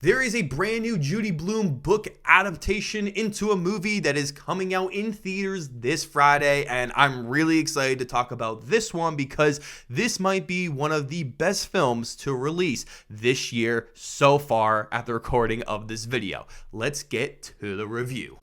There is a brand new Judy Blume book adaptation into a movie that is coming out in theaters this Friday, and I'm really excited to talk about this one because this might be one of the best films to release this year so far at the recording of this video. Let's get to the review.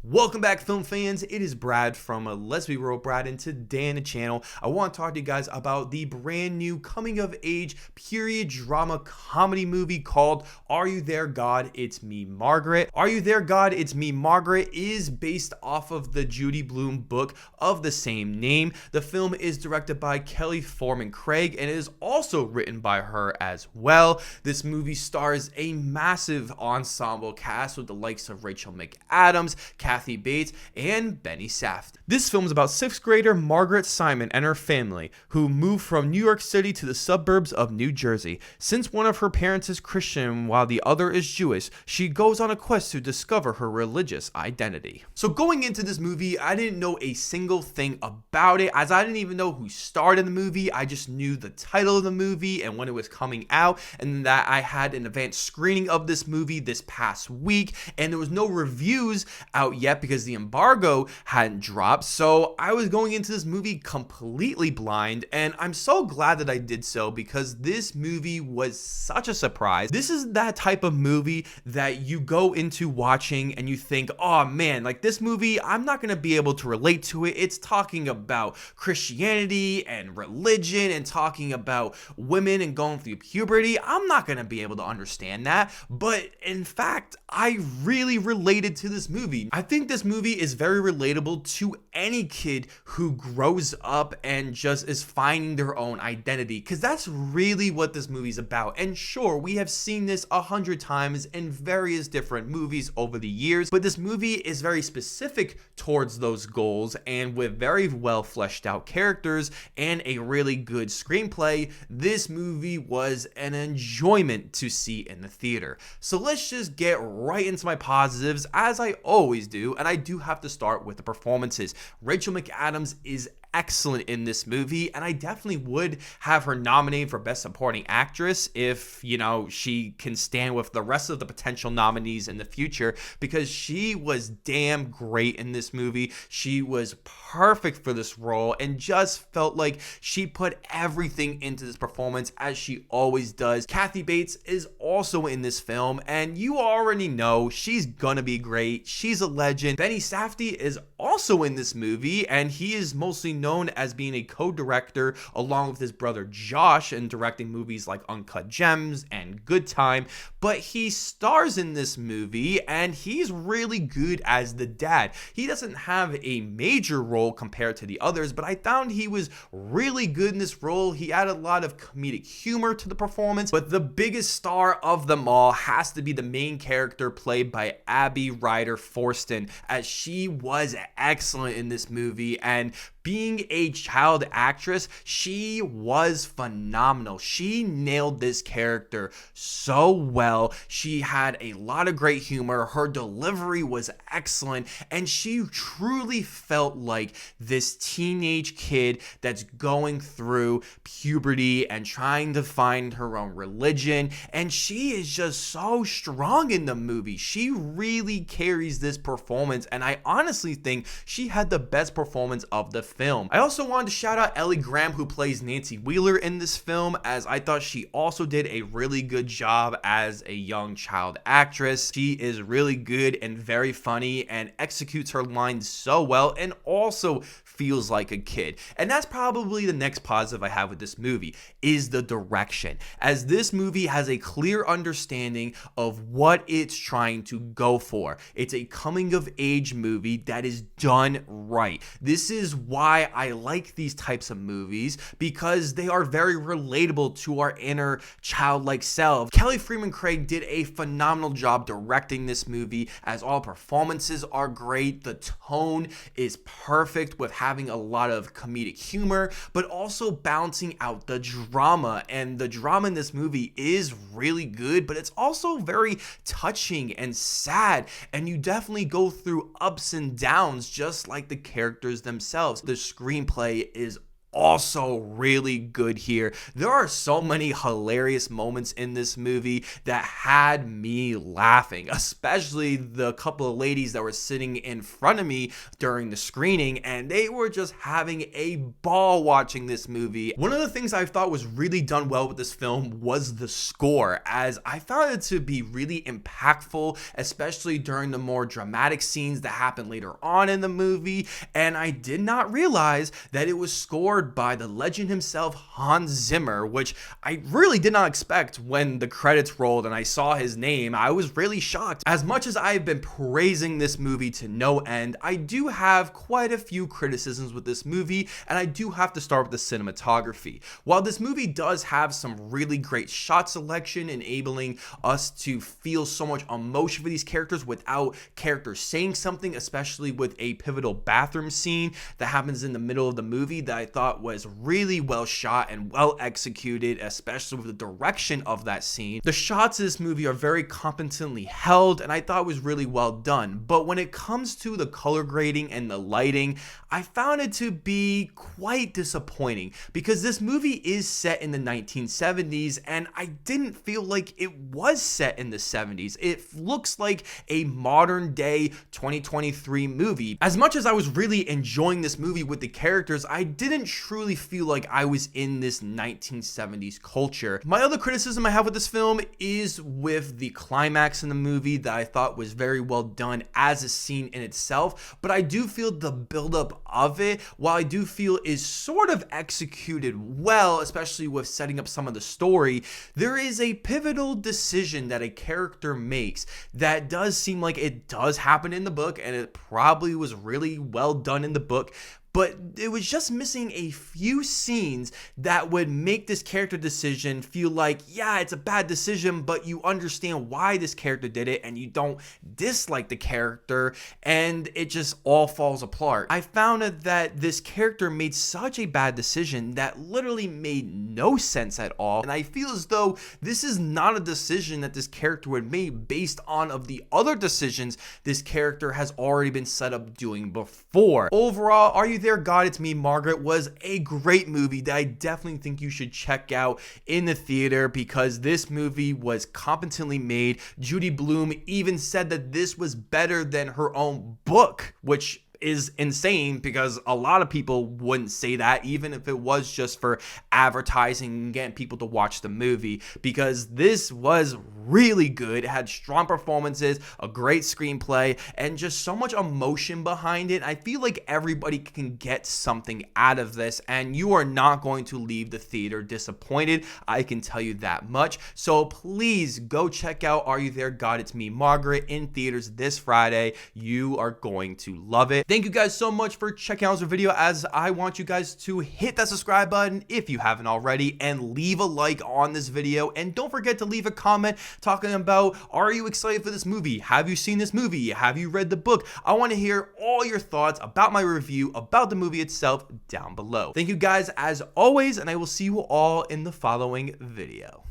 Welcome back, film fans. It is Brad from Let's Be Real Brad, and today on the channel I want to talk to you guys about the brand new coming of age period drama comedy movie called Are You There God? It's Me Margaret. Are You There God? It's Me Margaret is based off of the Judy Blume book of the same name. The film is directed by Kelly Forman Craig and it is also written by her as well. This movie stars a massive ensemble cast with the likes of Rachel McAdams, Kathy Bates, and Benny Safdie. This film is about 6th grader Margaret Simon and her family who moved from New York City to the suburbs of New Jersey. Since one of her parents is Christian while the other is Jewish, she goes on a quest to discover her religious identity. So going into this movie, I didn't know a single thing about it, as I didn't even know who starred in the movie. I just knew the title of the movie and when it was coming out, and that I had an advanced screening of this movie this past week, and there was no reviews out yet because the embargo hadn't dropped. So I was going into this movie completely blind, and I'm so glad that I did so because this movie was such a surprise. This is that type of movie that you go into watching and you think, oh man, like this movie, I'm not gonna be able to relate to it. It's talking about Christianity and religion and talking about women and going through puberty. I'm not gonna be able to understand that. But in fact, I really related to this movie. I think this movie is very relatable to any kid who grows up and just is finding their own identity, because that's really what this movie's about. And sure, we have seen this 100 times in various different movies over the years, but this movie is very specific towards those goals, and with very well fleshed out characters and a really good screenplay, this movie was an enjoyment to see in the theater. So let's just get right into my positives, as I always do, and I do have to start with the performances. Rachel McAdams is excellent in this movie, and I definitely would have her nominated for Best Supporting Actress if, you know, she can stand with the rest of the potential nominees in the future, because she was damn great in this movie. She was perfect for this role and just felt like she put everything into this performance, as she always does. Kathy Bates is also in this film, and you already know she's gonna be great. She's a legend. Benny Safdie is also in this movie, and he is mostly known as being a co-director along with his brother Josh in directing movies like Uncut Gems and Good Time, but he stars in this movie and he's really good as the dad. He doesn't have a major role compared to the others, but I found he was really good in this role. He added a lot of comedic humor to the performance, but the biggest star of them all has to be the main character played by Ryder Fortson, as she was excellent in this movie. And being a child actress, she was phenomenal. She nailed this character so well. She had a lot of great humor. Her delivery was excellent, and she truly felt like this teenage kid that's going through puberty and trying to find her own religion, and she is just so strong in the movie. She really carries this performance, and I honestly think she had the best performance of the film. I also wanted to shout out Ellie Graham, who plays Nancy Wheeler in this film, as I thought she also did a really good job as a young child actress. She is really good and very funny and executes her lines so well, and also feels like a kid. And that's probably the next positive I have with this movie, is the direction, as this movie has a clear understanding of what it's trying to go for. It's a coming of age movie that is done right. This is why I like these types of movies, because they are very relatable to our inner childlike self. Kelly Fremon Craig did a phenomenal job directing this movie, as all performances are great. The tone is perfect with having a lot of comedic humor, but also balancing out the drama. And the drama in this movie is really good, but it's also very touching and sad, and you definitely go through ups and downs just like the characters themselves. The screenplay is also really good here. There are so many hilarious moments in this movie that had me laughing, especially the couple of ladies that were sitting in front of me during the screening, and they were just having a ball watching this movie. One of the things I thought was really done well with this film was the score, as I found it to be really impactful, especially during the more dramatic scenes that happen later on in the movie. And I did not realize that it was scored by the legend himself, Hans Zimmer, which I really did not expect. When the credits rolled and I saw his name, I was really shocked. As much as I've been praising this movie to no end, I do have quite a few criticisms with this movie, and I do have to start with the cinematography. While this movie does have some really great shot selection, enabling us to feel so much emotion for these characters without characters saying something, especially with a pivotal bathroom scene that happens in the middle of the movie that I thought was really well shot and well executed, especially with the direction of that scene. The shots of this movie are very competently held, and I thought it was really well done. But when it comes to the color grading and the lighting, I found it to be quite disappointing, because this movie is set in the 1970s and I didn't feel like it was set in the 70s. It looks like a modern day 2023 movie. As much as I was really enjoying this movie with the characters, I didn't truly feel like I was in this 1970s culture. My other criticism I have with this film is with the climax in the movie that I thought was very well done as a scene in itself, but I do feel the buildup of it, while I do feel is sort of executed well, especially with setting up some of the story, there is a pivotal decision that a character makes that does seem like it does happen in the book, and it probably was really well done in the book, but it was just missing a few scenes that would make this character decision feel like, yeah, it's a bad decision, but you understand why this character did it and you don't dislike the character, and it just all falls apart. I found that this character made such a bad decision that literally made no sense at all, and I feel as though this is not a decision that this character would make based on of the other decisions this character has already been set up doing before. Overall, Are You There, God? It's Me, Margaret was a great movie that I definitely think you should check out in the theater, because this movie was competently made. Judy Blume even said that this was better than her own book, which is insane, because a lot of people wouldn't say that, even if it was just for advertising and getting people to watch the movie, because this was really good. It had strong performances, a great screenplay, and just so much emotion behind it. I feel like everybody can get something out of this, and you are not going to leave the theater disappointed. I can tell you that much. So please go check out Are You There, God? It's Me, Margaret in theaters this Friday. You are going to love it. Thank you guys so much for checking out this video, as I want you guys to hit that subscribe button if you haven't already, and leave a like on this video, and don't forget to leave a comment talking about, are you excited for this movie? Have you seen this movie? Have you read the book? I want to hear all your thoughts about my review, about the movie itself, down below. Thank you guys as always, and I will see you all in the following video.